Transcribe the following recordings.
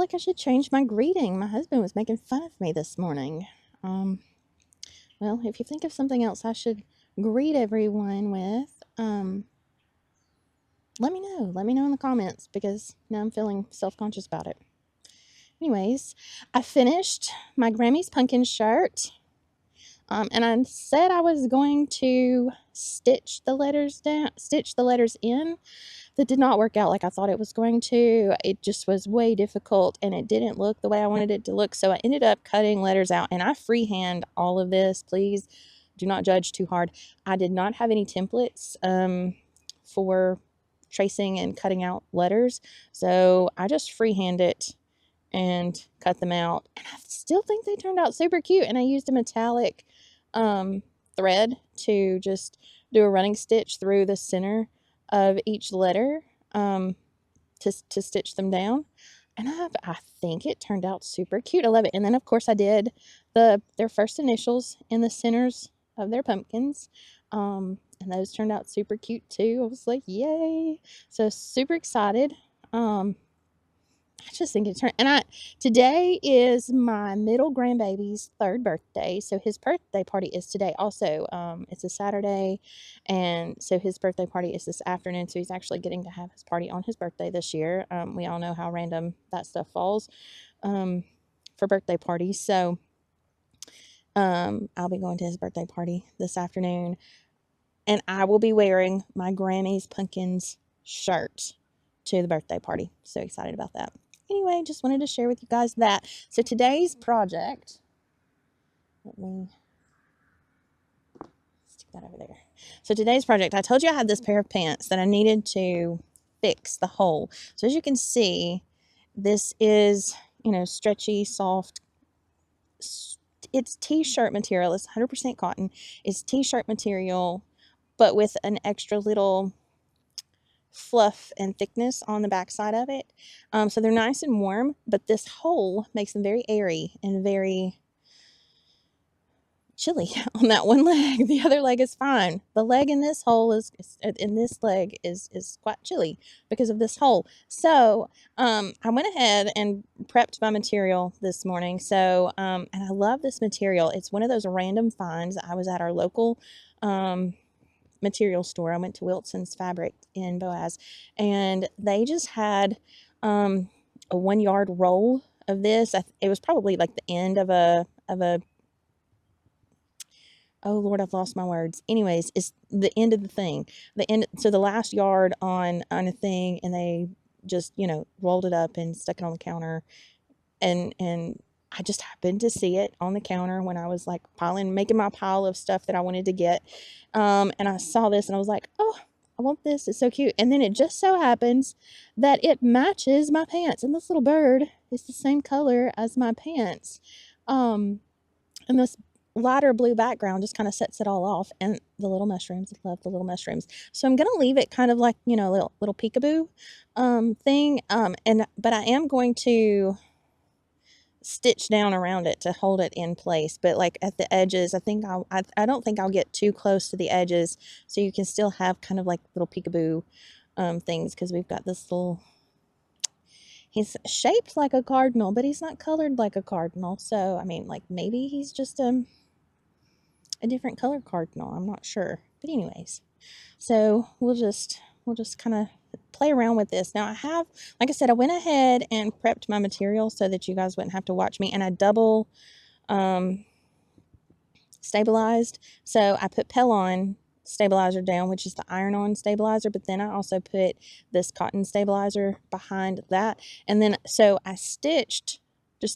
like I should change my greeting. My husband was making fun of me this morning. Well, if you think of something else I should greet everyone with, let me know. Let me know in the comments, because now I'm feeling self-conscious about it. Anyways, I finished my Grammy's pumpkin shirt. And I said I was going to stitch the letters in. That did not work out like I thought it was going to. It just was way difficult, and it didn't look the way I wanted it to look. So I ended up cutting letters out, and I freehand all of this. Please do not judge too hard. I did not have any templates for tracing and cutting out letters, so I just freehand it and cut them out. And I still think they turned out super cute. And I used a metallic thread to just do a running stitch through the center of each letter to stitch them down. And I think it turned out super cute. I love it. And then, of course, I did their first initials in the centers of their pumpkins. And those turned out super cute too. I was like, yay. So super excited. I just think it turned, and today is my middle grandbaby's 3rd birthday, so his birthday party is today also. It's a Saturday, and so his birthday party is this afternoon, so he's actually getting to have his party on his birthday this year. We all know how random that stuff falls for birthday parties, so I'll be going to his birthday party this afternoon, and I will be wearing my Grammy's Pumpkins shirt to the birthday party. So excited about that. Anyway, just wanted to share with you guys that. So today's project, let me stick that over there. So today's project, I told you I had this pair of pants that I needed to fix the hole. So as you can see, this is, stretchy, soft. It's t-shirt material. It's 100% cotton. It's t-shirt material, but with an extra little fluff and thickness on the back side of it. So they're nice and warm, but this hole makes them very airy and very chilly on that one leg. The other leg is fine. The leg in this hole is quite chilly because of this hole. So I went ahead and prepped my material this morning. So and I love this material. It's one of those random finds. I was at our local material store. I went to Wilson's Fabric in Boaz, and they just had a 1 yard roll of this. It was probably like the end of a oh Lord, I've lost my words. Anyways, it's the end of the thing. So the last yard on a thing, and they just, rolled it up and stuck it on the counter, and I just happened to see it on the counter when I was like making my pile of stuff that I wanted to get. And I saw this and I was like, oh, I want this. It's so cute. And then it just so happens that it matches my pants. And this little bird is the same color as my pants. And this lighter blue background just kind of sets it all off. And the little mushrooms, I love the little mushrooms. So I'm going to leave it kind of like, little peekaboo thing. But I am going to stitch down around it to hold it in place, but like at the edges, I don't think I'll get too close to the edges, so you can still have kind of like little peekaboo things, because we've got this little, he's shaped like a cardinal, but he's not colored like a cardinal. So I mean, like, maybe he's just a different color cardinal, I'm not sure. But anyways, so we'll just kind of play around with this. Now like I said, I went ahead and prepped my material so that you guys wouldn't have to watch me, and I double stabilized. So I put Pellon stabilizer down, which is the iron-on stabilizer, but then I also put this cotton stabilizer behind that. And then so I just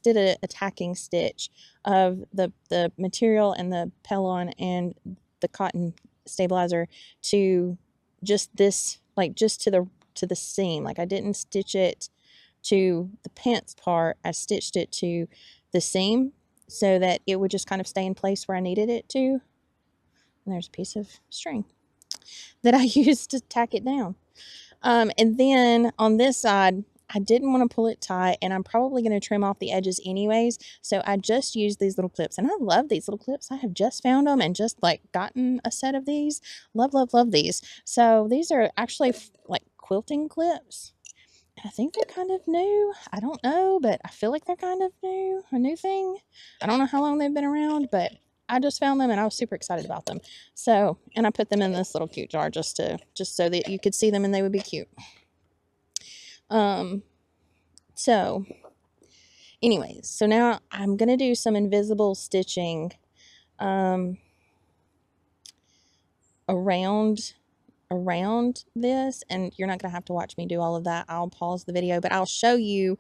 did a tacking stitch of the material and the Pellon and the cotton stabilizer to just this, like, just to the seam. Like, I didn't stitch it to the pants part, I stitched it to the seam so that it would just kind of stay in place where I needed it to. And there's a piece of string that I used to tack it down. And then on this side, I didn't want to pull it tight, and I'm probably going to trim off the edges anyways. So I just used these little clips, and I love these little clips. I have just found them and just like gotten a set of these. Love, love, love these. So these are actually like quilting clips, I think they're kind of new. I don't know, but I feel like they're kind of new, a new thing. I don't know how long they've been around, but I just found them and I was super excited about them. So, and I put them in this little cute jar just so that you could see them and they would be cute. So anyways, so now I'm going to do some invisible stitching around this, and you're not going to have to watch me do all of that. I'll pause the video, but I'll show you,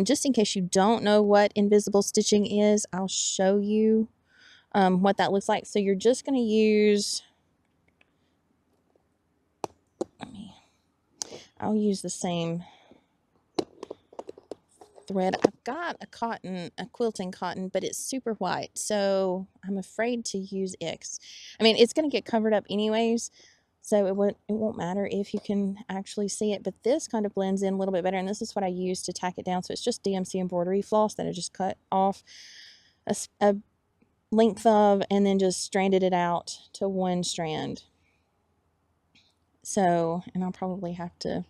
just in case you don't know what invisible stitching is, I'll show you what that looks like. So you're just going to use, I'll use the same thread. I've got a quilting cotton, but it's super white, so I'm afraid to use X. I mean, it's going to get covered up anyways, so it won't matter if you can actually see it, but this kind of blends in a little bit better, and this is what I use to tack it down. So it's just DMC embroidery floss that I just cut off a length of, and then just stranded it out to one strand. So, and I'll probably have to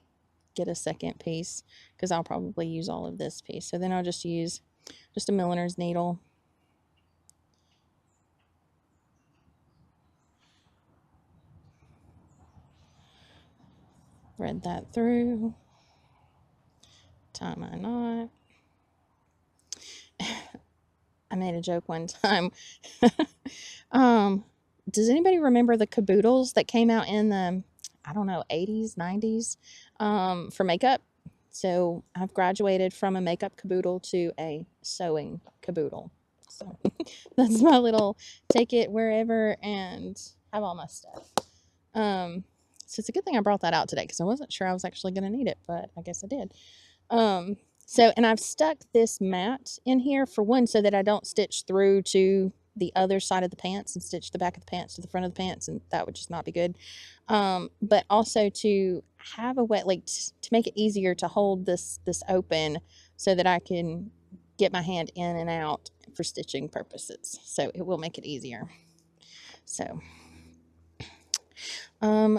get a second piece because I'll probably use all of this piece. So then I'll just use just a milliner's needle. Thread that through. Tie my knot. I made a joke one time. Does anybody remember the caboodles that came out in the, I don't know, 80s, 90s for makeup? So I've graduated from a makeup caboodle to a sewing caboodle. So that's my little take it wherever and have all my stuff. So it's a good thing I brought that out today because I wasn't sure I was actually going to need it, but I guess I did. So, and I've stuck this mat in here for one, so that I don't stitch through to the other side of the pants and stitch the back of the pants to the front of the pants, and that would just not be good. But also to have a wet, like to make it easier to hold this open so that I can get my hand in and out for stitching purposes. So it will make it easier. So,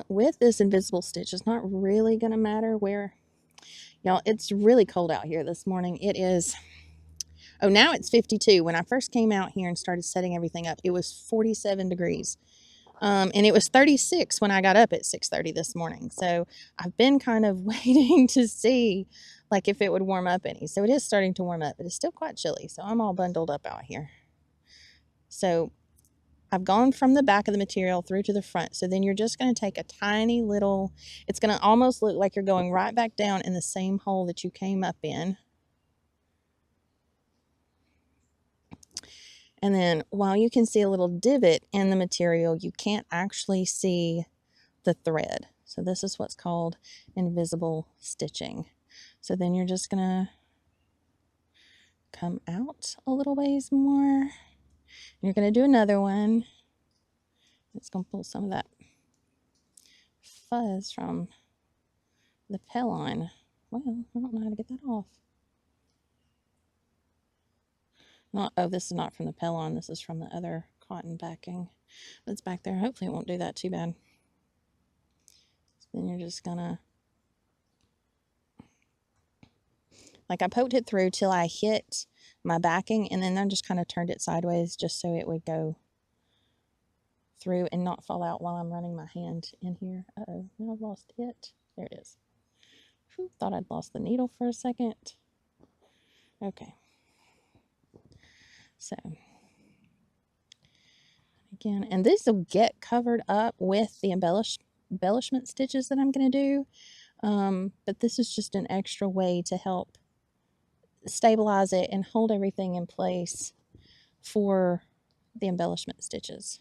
with this invisible stitch, it's not really going to matter where. Y'all, it's really cold out here this morning. It is, oh, now it's 52. When I first came out here and started setting everything up, it was 47 degrees. And it was 36 when I got up at 6:30 this morning. So I've been kind of waiting to see, like, if it would warm up any. So it is starting to warm up, but it's still quite chilly. So I'm all bundled up out here. So I've gone from the back of the material through to the front. So then you're just going to take a tiny little, it's going to almost look like you're going right back down in the same hole that you came up in. And then while you can see a little divot in the material, you can't actually see the thread. So this is what's called invisible stitching. So then you're just going to come out a little ways more. You're going to do another one. It's going to pull some of that fuzz from the pellon. Well, I don't know how to get that off. Oh, this is not from the pellon. This is from the other cotton backing that's back there. Hopefully it won't do that too bad. So then you're just going to, like, I poked it through till I hit my backing, and then I just kind of turned it sideways just so it would go through and not fall out while I'm running my hand in here. Uh-oh, now I've lost it. There it is. Whew, thought I'd lost the needle for a second. Okay. So, again, and this will get covered up with the embellishment stitches that I'm going to do. But this is just an extra way to help stabilize it and hold everything in place for the embellishment stitches.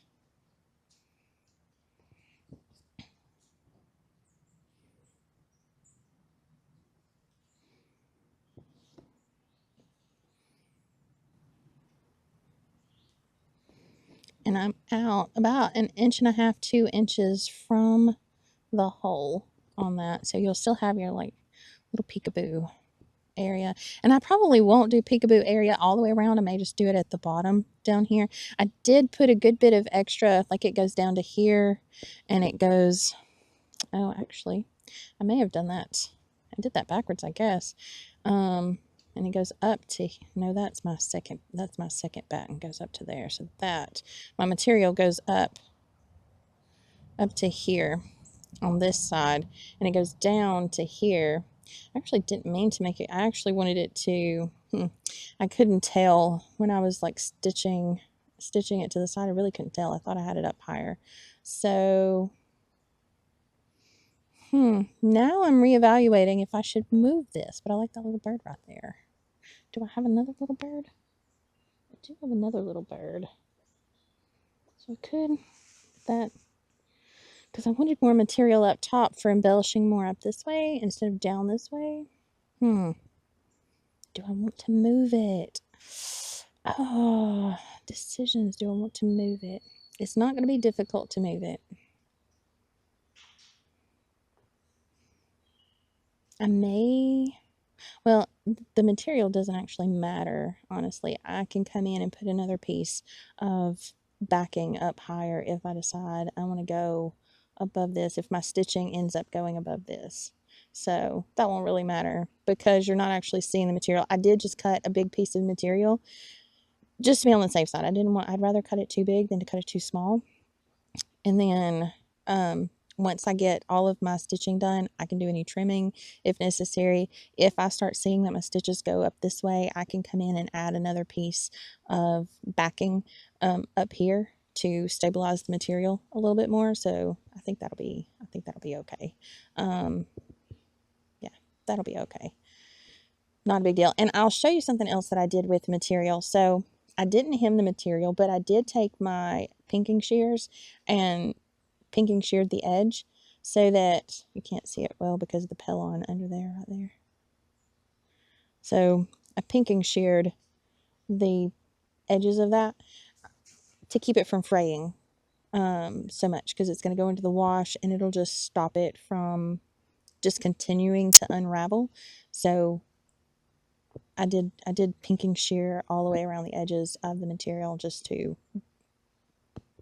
And I'm out about 1.5 inches, 2 inches from the hole on that. So you'll still have your, like, little peekaboo area. And I probably won't do peekaboo area all the way around. I may just do it at the bottom down here. I did put a good bit of extra, like it goes down to here, and it goes, oh, actually, I may have done that I did that backwards, I guess. And it goes up to, no, that's my second back and goes up to there. So that, my material goes up to here on this side, and it goes down to here. I actually didn't mean to make it. I actually wanted it to, I couldn't tell when I was like stitching it to the side. I really couldn't tell. I thought I had it up higher. So, now I'm reevaluating if I should move this, but I like that little bird right there. Do I have another little bird? I do have another little bird. So I could, that, because I wanted more material up top for embellishing more up this way instead of down this way. Do I want to move it? Oh, decisions. Do I want to move it? It's not going to be difficult to move it. I may, well, the material doesn't actually matter, honestly. I can come in and put another piece of backing up higher if I decide I want to go above this, if my stitching ends up going above this. So that won't really matter because you're not actually seeing the material. I did just cut a big piece of material just to be on the safe side. I'd rather cut it too big than to cut it too small. And then once I get all of my stitching done, I can do any trimming if necessary. If I start seeing that my stitches go up this way, I can come in and add another piece of backing up here to stabilize the material a little bit more. So I think that'll be okay. Yeah, that'll be okay. Not a big deal. And I'll show you something else that I did with material. So I didn't hem the material, but I did take my pinking shears and pinking sheared the edge so that you can't see it well because of the pellon under there, right there. So I pinking sheared the edges of that to keep it from fraying so much, because it's going to go into the wash and it'll just stop it from just continuing to unravel. So I did pinking shear all the way around the edges of the material just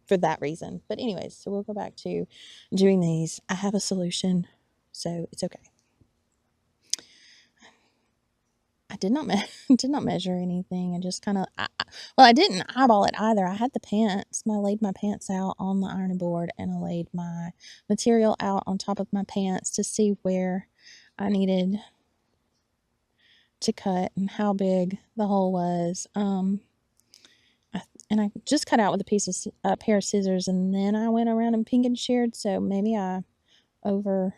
for that reason. But anyways, so we'll go back to doing these. I have a solution, so it's okay. I did not measure anything. I just kind of, well, I didn't eyeball it either. I had the pants. I laid my pants out on the ironing board, and I laid my material out on top of my pants to see where I needed to cut and how big the hole was. And I just cut out with a pair of scissors, and then I went around and pinking sheared. So maybe I over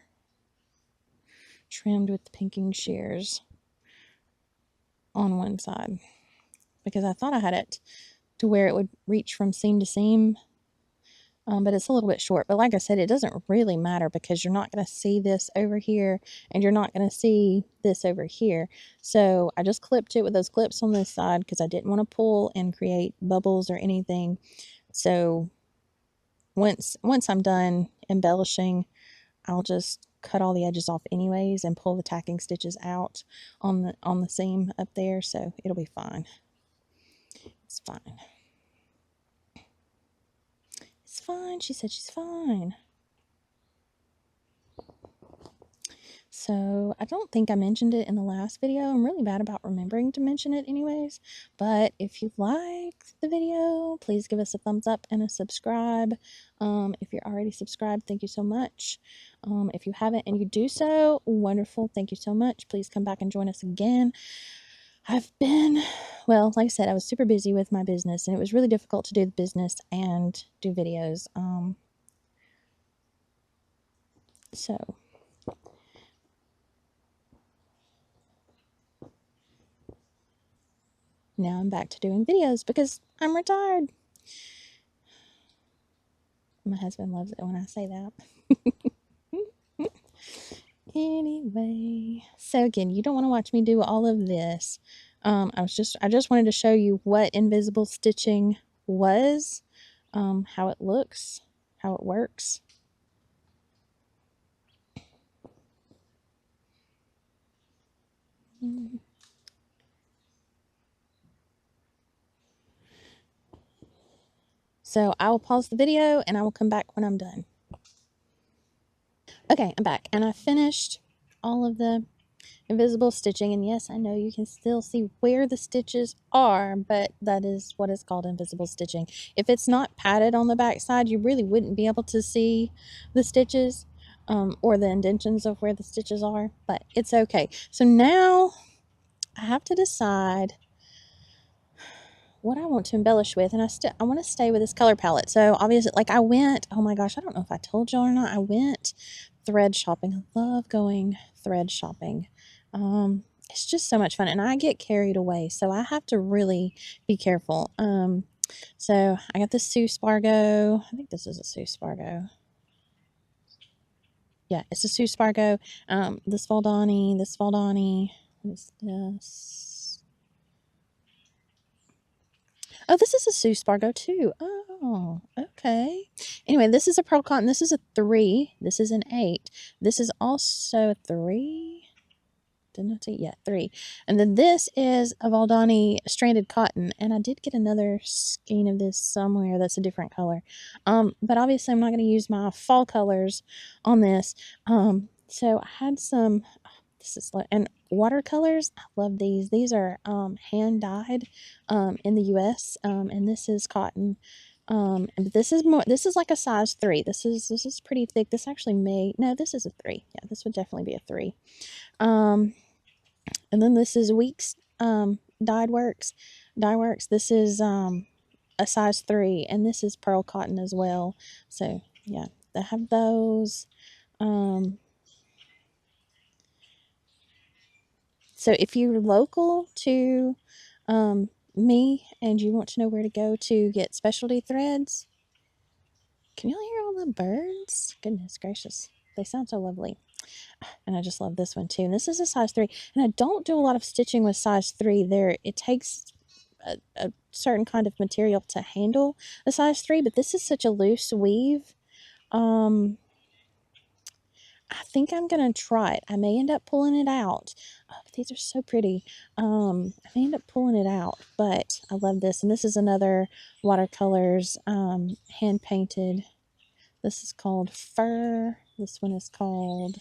trimmed with the pinking shears on one side, because I thought I had it to where it would reach from seam to seam, but it's a little bit short. But like I said, it doesn't really matter because you're not going to see this over here and you're not going to see this over here. So I just clipped it with those clips on this side because I didn't want to pull and create bubbles or anything. So once I'm done embellishing, I'll just cut all the edges off anyways and pull the tacking stitches out on the seam up there, so it'll be fine. It's fine. It's fine. She said she's fine. So I don't think I mentioned it in the last video. I'm really bad about remembering to mention it anyways. But if you liked the video, please give us a thumbs up and a subscribe. If you're already subscribed, thank you so much. If you haven't and you do so, wonderful. Thank you so much. Please come back and join us again. Well, like I said, I was super busy with my business, and it was really difficult to do the business and do videos. So now I'm back to doing videos because I'm retired. My husband loves it when I say that. Anyway, so again, you don't want to watch me do all of this. I just wanted to show you what invisible stitching was, how it looks, how it works. So I will pause the video and I will come back when I'm done. Okay, I'm back, and I finished all of the invisible stitching. And yes, I know you can still see where the stitches are, but that is what is called invisible stitching. If it's not padded on the back side, you really wouldn't be able to see the stitches or the indentions of where the stitches are, but it's okay. So now I have to decide what I want to embellish with, and I want to stay with this color palette. So obviously, like I went, oh my gosh, I don't know if I told y'all or not, I went thread shopping. I love going thread shopping. It's just so much fun, and I get carried away, so I have to really be careful. So I got this Sue Spargo. I think this is a Sue Spargo. Yeah, it's a Sue Spargo. This Valdanni. What is this? Oh, this is a Sue Spargo too. Oh, okay. Anyway, this is a pearl cotton. This is a 3. This is an 8. This is also a 3. Didn't I say? Yeah, 3. And then this is a Valdanni stranded cotton. And I did get another skein of this somewhere that's a different color. But obviously I'm not going to use my fall colors on this. So I had some, this is like, and watercolors. I love these. These are hand dyed in the US. And this is cotton. And this is more, this is like a size 3. This is pretty thick. This actually no, this is a 3. Yeah, this would definitely be a 3. And then this is Weeks Dye Works. This is a size 3, and this is pearl cotton as well. So yeah, they have those. So if you're local to me and you want to know where to go to get specialty threads, can y'all hear all the birds? Goodness gracious, they sound so lovely. And I just love this one too. And this is a size 3. And I don't do a lot of stitching with size 3. It takes a certain kind of material to handle a size 3, but this is such a loose weave. I think I'm gonna try it. I may end up pulling it out. Oh, but these are so pretty. I may end up pulling it out, but I love this. And this is another Watercolors hand painted. This is called Fur. This one is called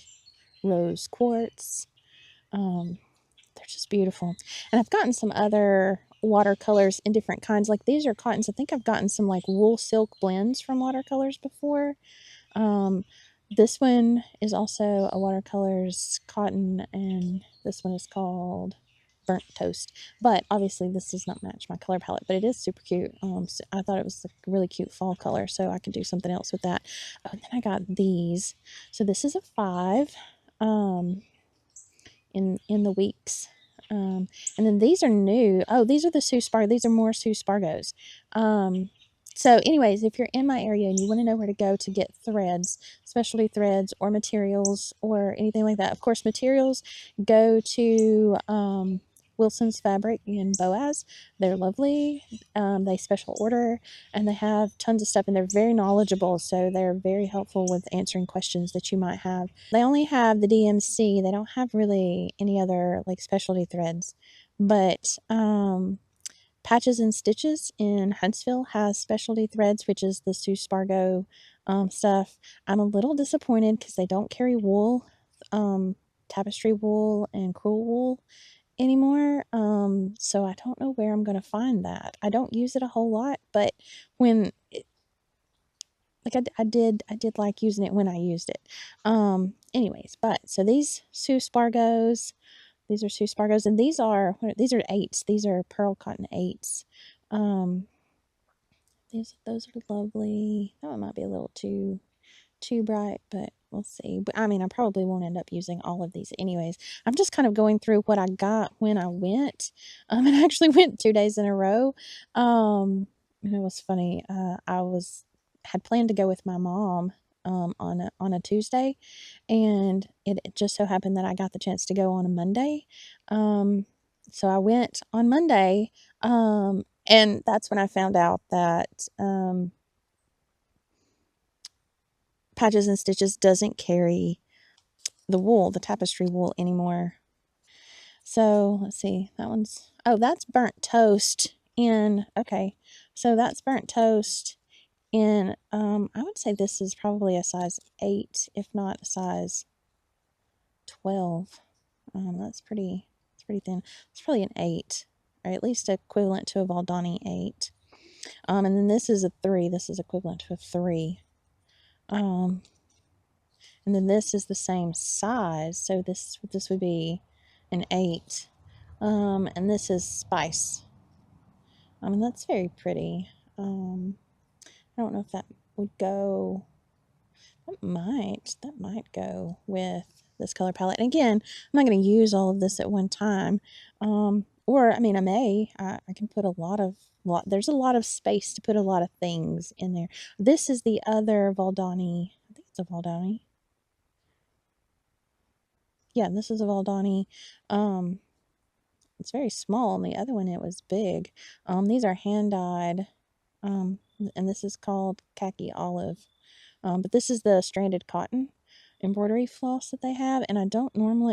Rose Quartz. They're just beautiful. And I've gotten some other watercolors in different kinds. Like these are cottons. I think I've gotten some like wool silk blends from Watercolors before. This one is also a Watercolors cotton, and this one is called Burnt Toast. But obviously this does not match my color palette, but it is super cute. So I thought it was a really cute fall color, so I could do something else with that. Oh, and then I got these. So this is a 5. In the weeks. And then these are new. Oh, these are the Sue Spargo. These are more Sue Spargos. So anyways, if you're in my area and you want to know where to go to get threads, specialty threads or materials or anything like that, of course, materials, go to Wilson's Fabric in Boaz. They're lovely. They special order, and they have tons of stuff, and they're very knowledgeable, so they're very helpful with answering questions that you might have. They only have the DMC. They don't have really any other like specialty threads, but Patches and Stitches in Huntsville has specialty threads, which is the Sue Spargo stuff. I'm a little disappointed because they don't carry wool, tapestry wool and crewel wool anymore. So I don't know where I'm going to find that. I don't use it a whole lot, but when I did like using it when I used it. Anyways, but so these Sue Spargos, these are Sue Spargos, and these are 8s. These are pearl cotton 8s. Those are lovely. That one might be a little too bright, but we'll see. But I mean, I probably won't end up using all of these anyways. I'm just kind of going through what I got when I went. And I actually went 2 days in a row. And it was funny. I had planned to go with my mom on a Tuesday, and it just so happened that I got the chance to go on a Monday. So I went on Monday, and that's when I found out that Patches and Stitches doesn't carry the wool, the tapestry wool anymore. So let's see, that's Burnt Toast okay. So that's Burnt Toast in, I would say this is probably a size 8, if not a size 12. That's pretty thin. It's probably an 8, or at least equivalent to a Valdanni 8. And then this is a 3. This is equivalent to a 3. And then this is the same size, so this would be an 8. And this is Spice. That's very pretty. I don't know if that would go. That might go with this color palette. And again, I'm not going to use all of this at one time. Or I mean, I can put a lot. There's a lot of space to put a lot of things in there. This is the other Valdanni. I think it's a Valdanni. Yeah, this is a Valdanni. It's very small, and the other one, it was big. These are hand-dyed, and this is called khaki olive. But this is the stranded cotton embroidery floss that they have, and I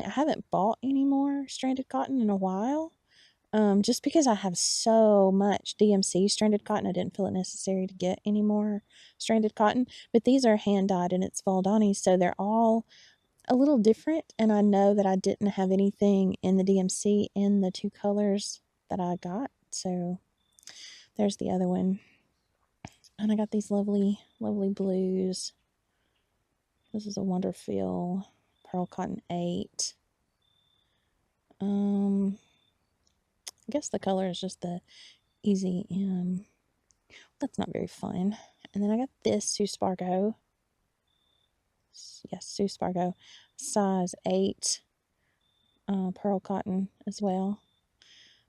haven't bought any more stranded cotton in a while, just because I have so much DMC stranded cotton. I didn't feel it necessary to get any more stranded cotton, but these are hand-dyed, and it's Valdanni, so they're all a little different, and I know that I didn't have anything in the DMC in the 2 colors that I got, so there's the other one. And I got these lovely blues. This is a Wonderfil Pearl Cotton 8. I guess the color is just the Easy M. That's not very fun. And then I got this Spargo. Yes, Spargo, size 8, pearl cotton as well.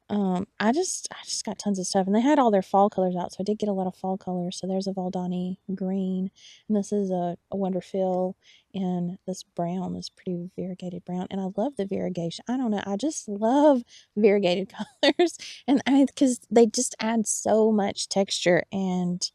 I just got tons of stuff, and they had all their fall colors out, so I did get a lot of fall colors. So there's a Valdanni green, and this is a Wonderfil in this brown, this pretty variegated brown, and I love the variegation. I don't know, I just love variegated colors, and because they just add so much texture and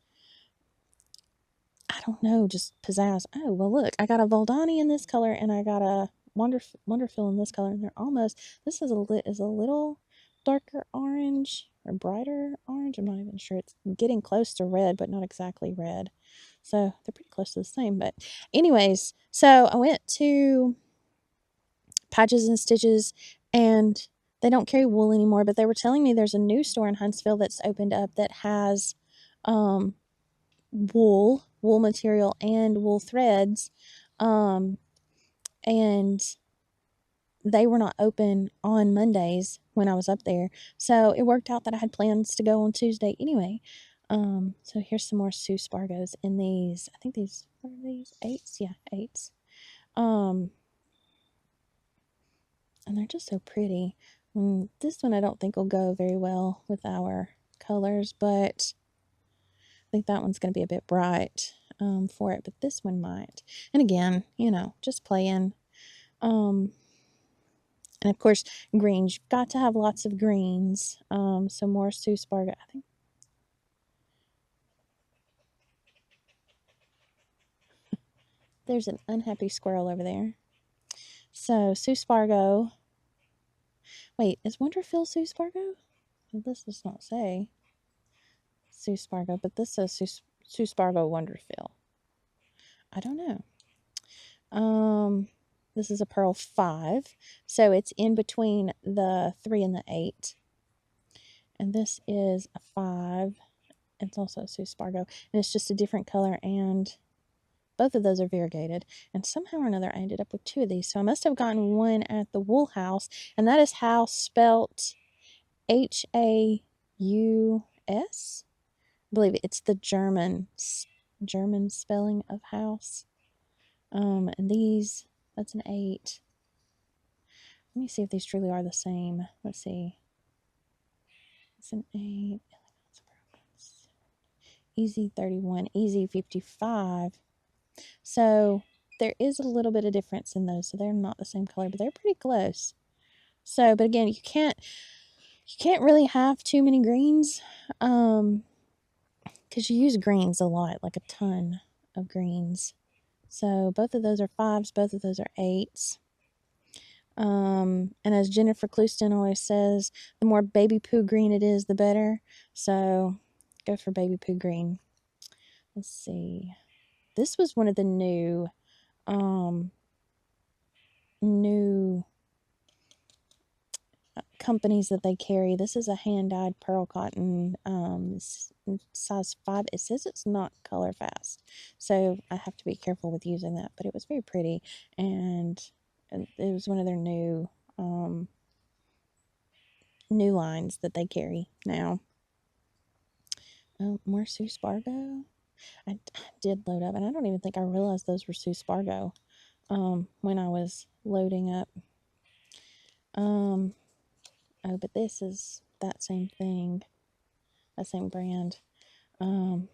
I don't know, just pizzazz. Oh, well, look, I got a Valdanni in this color, and I got a Wonderfil in this color, and they're almost, this is a little darker orange, or brighter orange. I'm not even sure. It's getting close to red, but not exactly red. So they're pretty close to the same. But anyways, so I went to Patches and Stitches, and they don't carry wool anymore, but they were telling me there's a new store in Huntsville that's opened up that has wool material and wool threads, and they were not open on Mondays when I was up there, so it worked out that I had plans to go on Tuesday anyway. So here's some more Spargos in these. I think these are these 8s. Yeah, 8s. And they're just so pretty. This one I don't think will go very well with our colors, but I think that one's going to be a bit bright for it, but this one might. And again, just playing. And of course, greens. You've got to have lots of greens. So more Spargo. I think there's an unhappy squirrel over there. So Spargo. Wait, is Wonderfil Spargo? Well, this does not say Spargo, but this says Spargo Wonderfil. I don't know. This is a Pearl 5, so it's in between the 3 and the 8. And this is a 5. It's also a Spargo, and it's just a different color, and both of those are variegated. And somehow or another, I ended up with 2 of these, so I must have gotten one at the Wool House, and that is House spelt Haus. I believe it's the German spelling of house. And these, that's an 8. Let me see if these truly are the same. Let's see. It's an 8. Easy 31, easy 55. So there is a little bit of difference in those. So they're not the same color, but they're pretty close. So, but again, you can't really have too many greens, because you use greens a lot, like a ton of greens. So both of those are 5s, both of those are 8s. And as Jennifer Clouston always says, the more baby poo green it is, the better. So go for baby poo green. Let's see. This was one of the new companies that they carry. This is a hand-dyed pearl cotton, size 5. It says it's not color fast, so I have to be careful with using that, but it was very pretty, and it was one of their new lines that they carry now. More Spargo. I did load up, and I don't even think I realized those were Spargo when I was loading up. Oh, but this is that same thing, that same brand. And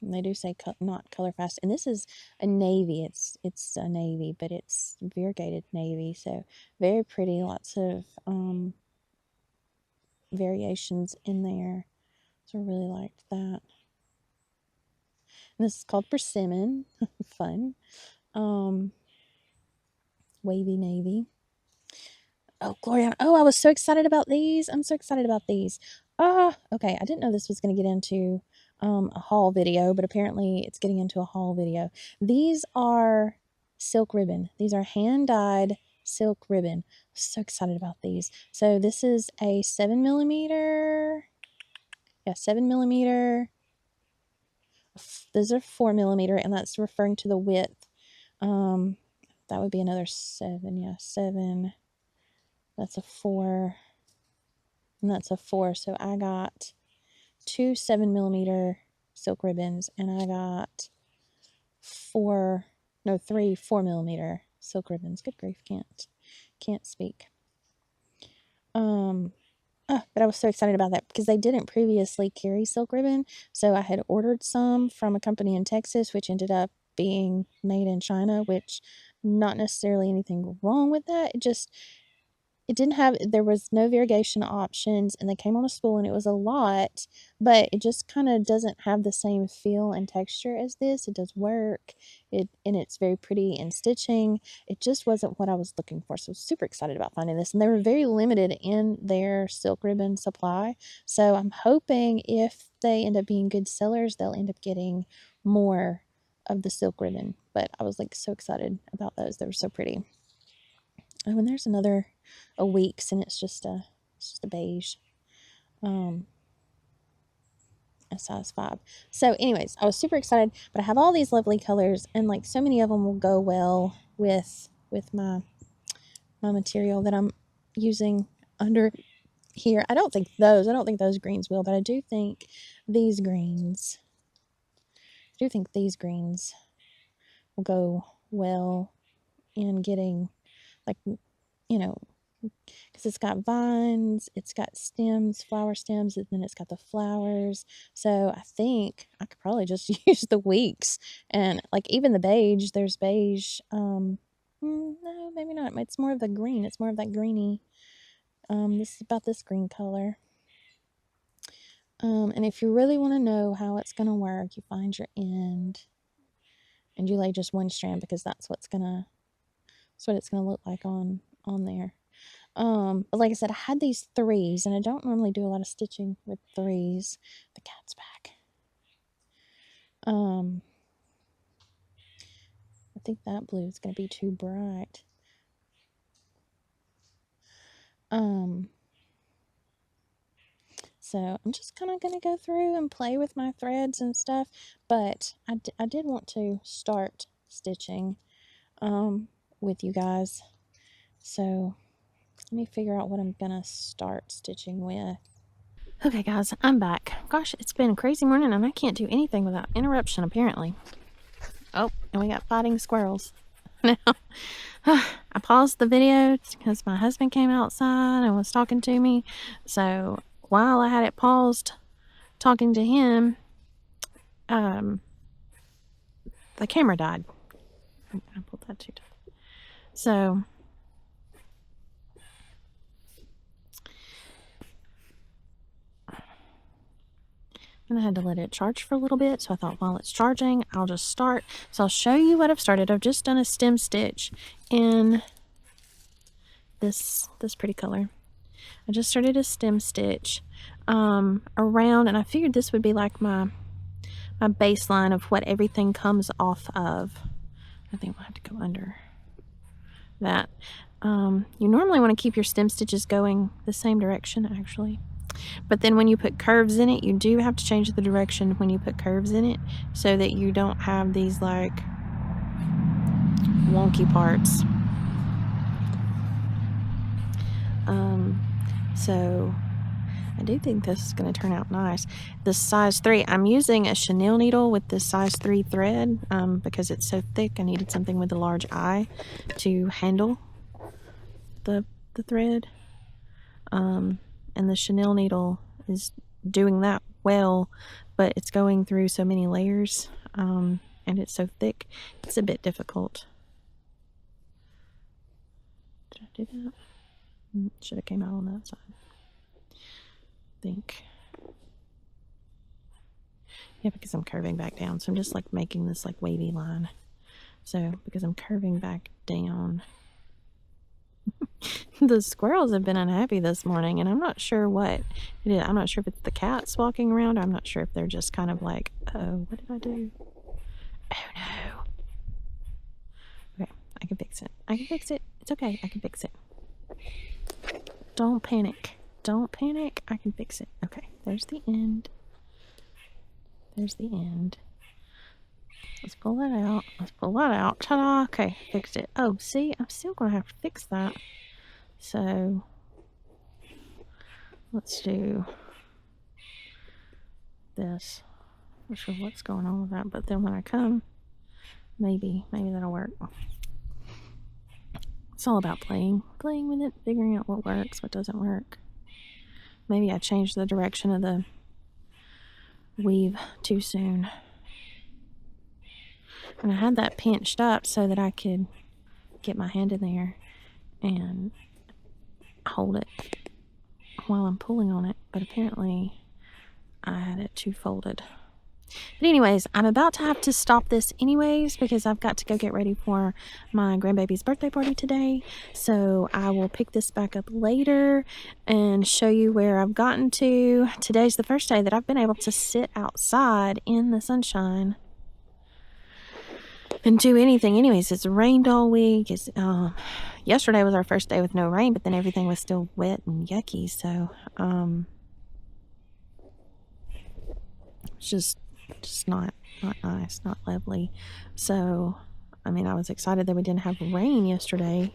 they do say not color fast, and this is a navy. It's a navy, but it's variegated navy, so very pretty. Lots of variations in there, so I really liked that. And this is called Persimmon. Fun. Wavy navy. Oh, Gloria. Oh, I was so excited about these. I'm so excited about these. Okay. I didn't know this was going to get into a haul video, but apparently it's getting into a haul video. These are silk ribbon. These are hand-dyed silk ribbon. So excited about these. So this is a 7mm. Yeah, 7mm. Those are 4mm, and that's referring to the width. That would be another 7. Yeah, 7. That's a 4. And that's a 4. So I got 2 7mm silk ribbons, and I got 3 4mm silk ribbons. Good grief, can't speak. But I was so excited about that because they didn't previously carry silk ribbon. So I had ordered some from a company in Texas, which ended up being made in China, which not necessarily anything wrong with that. There was no variegation options, and they came on a spool, and it was a lot, but it just kind of doesn't have the same feel and texture as this. It does work, and it's very pretty in stitching. It just wasn't what I was looking for, so I was super excited about finding this, and they were very limited in their silk ribbon supply, so I'm hoping if they end up being good sellers, they'll end up getting more of the silk ribbon, but I was like so excited about those. They were so pretty. Oh, and there's another a Weeks, and it's just a beige, a size 5. So anyways, I was super excited, but I have all these lovely colors, and like so many of them will go well with my material that I'm using under here. I don't think those greens will, but I do think these greens will go well in getting, like, because it's got vines, it's got stems, flower stems, and then it's got the flowers. So I think I could probably just use the Weeks, and like even the beige. There's beige. No, maybe not. It's more of the green. It's more of that greeny. This is about this green color. And if you really want to know how it's gonna work, you find your end, and you lay just one strand, because that's what it's gonna look like on there. But like I said, I had these 3s, and I don't normally do a lot of stitching with 3s. The cat's back. I think that blue is going to be too bright. So I'm just kind of going to go through and play with my threads and stuff, but I did want to start stitching, with you guys. So let me figure out what I'm gonna start stitching with. Okay guys, I'm back. Gosh, it's been a crazy morning, and I can't do anything without interruption apparently. Oh, and we got fighting squirrels. Now, I paused the video because my husband came outside and was talking to me. So while I had it paused talking to him, the camera died. I'm gonna pull that too tight. So and I had to let it charge for a little bit, so I thought while it's charging, I'll just start. So I'll show you what I've started. I've just done a stem stitch in this pretty color. I just started a stem stitch around, and I figured this would be like my baseline of what everything comes off of. I think we'll have to go under that. You normally want to keep your stem stitches going the same direction, actually. But then when you put curves in it, you do have to change the direction when you put curves in it so that you don't have these like wonky parts. So I do think this is going to turn out nice. The size 3, I'm using a chenille needle with the size 3 thread because it's so thick. I needed something with a large eye to handle the thread. And the chenille needle is doing that well, but it's going through so many layers and it's so thick, it's a bit difficult. Did I do that? Should have came out on that side, I think. Yeah, because I'm curving back down, so I'm just like making this like wavy line. So because I'm curving back down, the squirrels have been unhappy this morning, and I'm not sure what it is. I'm not sure if it's the cats walking around. I'm not sure if they're just kind of like, oh, what did I do? Oh no. Okay, I can fix it. I can fix it. It's okay. I can fix it. Don't panic. Don't panic. I can fix it. Okay, there's the end. There's the end. Let's pull that out. Let's pull that out. Ta-da! Okay, fixed it. Oh, see? I'm still going to have to fix that. So, let's do this. Not sure what's going on with that, but then when I come, maybe that'll work. It's all about playing with it, figuring out what works, what doesn't work. Maybe I changed the direction of the weave too soon. And I had that pinched up so that I could get my hand in there and hold it while I'm pulling on it, but apparently I had it too folded. But anyways, I'm about to have to stop this anyways because I've got to go get ready for my grandbaby's birthday party today. So I will pick this back up later and show you where I've gotten to. Today's the first day that I've been able to sit outside in the sunshine and do anything. Anyways, it's rained all week. Yesterday was our first day with no rain, but then everything was still wet and yucky. So it's just not nice, not lovely. So I mean, I was excited that we didn't have rain yesterday.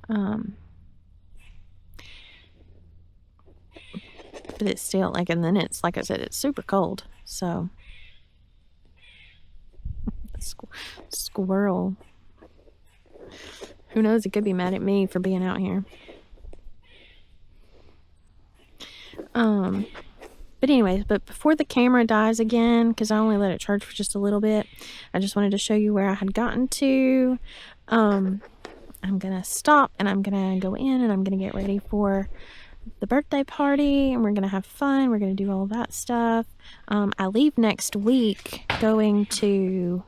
But it's still like, and then it's like I said, it's super cold. So squirrel, who knows, it could be mad at me for being out here. But anyways, but before the camera dies again, because I only let it charge for just a little bit, I just wanted to show you where I had gotten to. I'm gonna stop and I'm gonna go in and I'm gonna get ready for the birthday party, and we're gonna have fun. We're gonna do all that stuff. I leave next week going to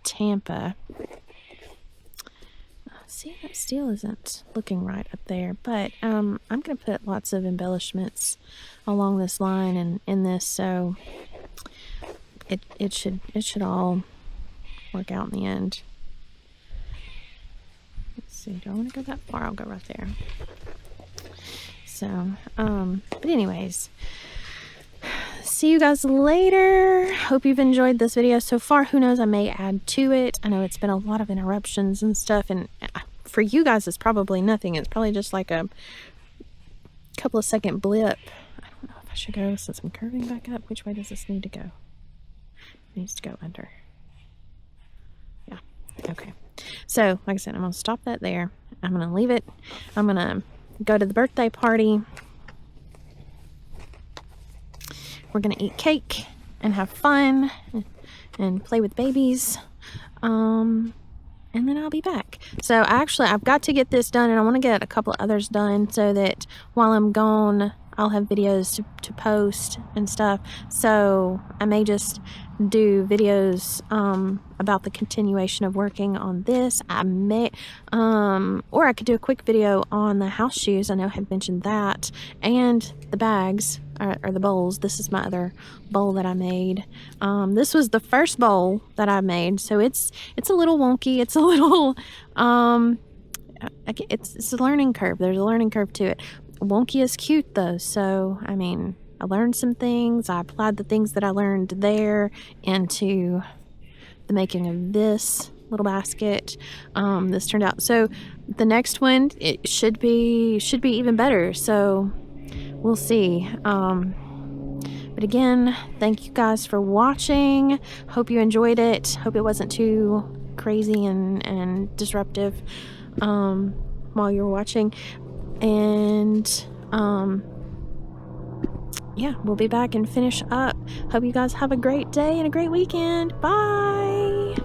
Tampa. See, that steel isn't looking right up there, but I'm gonna put lots of embellishments along this line and in this, so it should all work out in the end. Let's see, do I want to go that far? I'll go right there. So but anyways, see you guys later. Hope you've enjoyed this video so far. Who knows, I may add to it. I know it's been a lot of interruptions and stuff, and for you guys it's probably nothing. It's probably just like a couple of second blip. I don't know if I should go, since I'm curving back up. Which way does this need to go? It needs to go under. Yeah, okay. So like I said, I'm gonna stop that there. I'm gonna leave it. I'm gonna go to the birthday party. We're gonna eat cake and have fun and play with babies, and then I'll be back. So I've got to get this done, and I want to get a couple of others done so that while I'm gone I'll have videos to post and stuff. So I may just do videos about the continuation of working on this. I may or I could do a quick video on the house shoes. I know I had mentioned that, and the bags or the bowls. This is my other bowl that I made. This was the first bowl that I made, so it's a little wonky. It's a little it's a learning curve. There's a learning curve to it. Wonky is cute though, so I mean, I learned some things. I applied the things that I learned there into the making of this little basket. This turned out, so the next one, it should be even better, so we'll see. But again, thank you guys for watching. Hope you enjoyed it. Hope it wasn't too crazy and disruptive while you were watching. And yeah, we'll be back and finish up. Hope you guys have a great day and a great weekend. Bye.